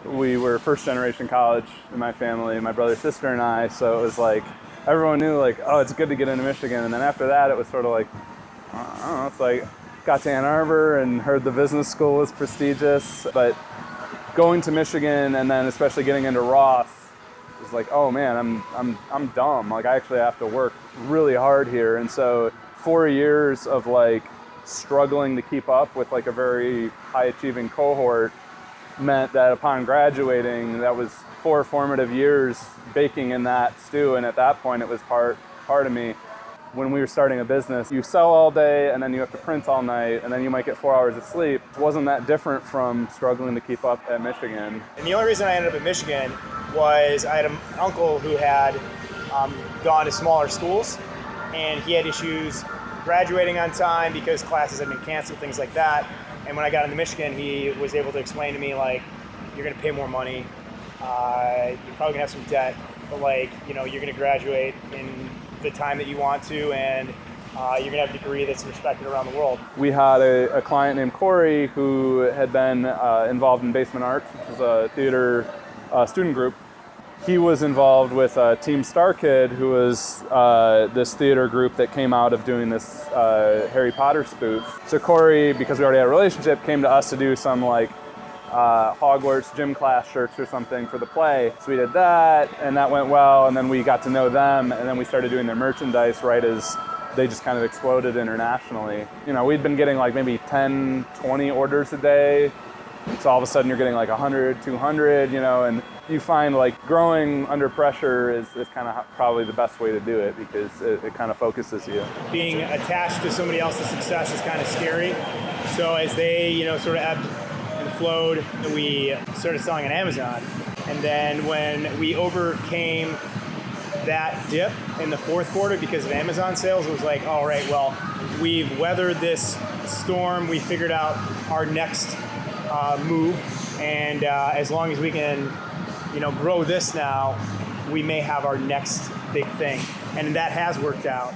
We were first generation college in my family, my brother, sister, and I, so it was like, everyone knew like, oh, it's good to get into Michigan. And then after that, it was sort of like, I don't know, it's like, got to Ann Arbor and heard the business school was prestigious, but going to Michigan and then especially getting into Ross was like, oh man, I'm dumb. Like I actually have to work really hard here. And so 4 years of like struggling to keep up with like a very high achieving cohort meant that upon graduating, that was 4 formative years baking in that stew. And at that point, it was part of me. When we were starting a business, you sell all day and then you have to print all night and then you might get 4 hours of sleep. It wasn't that different from struggling to keep up at Michigan. And the only reason I ended up at Michigan was I had an uncle who had gone to smaller schools and he had issues graduating on time because classes had been canceled, things like that. And when I got into Michigan, he was able to explain to me, like, you're going to pay more money, you're probably going to have some debt, but like, you know, you're going to graduate in the time that you want to, and you're going to have a degree that's respected around the world. We had a client named Corey who had been involved in Basement Arts, which is a theater student group. He was involved with Team Star Kid, who was this theater group that came out of doing this Harry Potter spoof. So Corey, because we already had a relationship, came to us to do some like Hogwarts gym class shirts or something for the play. So we did that, and that went well, and then we got to know them, and then we started doing their merchandise right as they just kind of exploded internationally. You know, we'd been getting like maybe 10, 20 orders a day. So all of a sudden you're getting like 100, 200, you know, and you find like growing under pressure is kind of probably the best way to do it because it kind of focuses you. Being attached to somebody else's success is kind of scary. So as they, you know, sort of ebbed and flowed, we started selling on Amazon. And then when we overcame that dip in the fourth quarter because of Amazon sales, it was like, all right, well, we've weathered this storm. We figured out our next move, and as long as we can, you know, grow this now, we may have our next big thing, and that has worked out.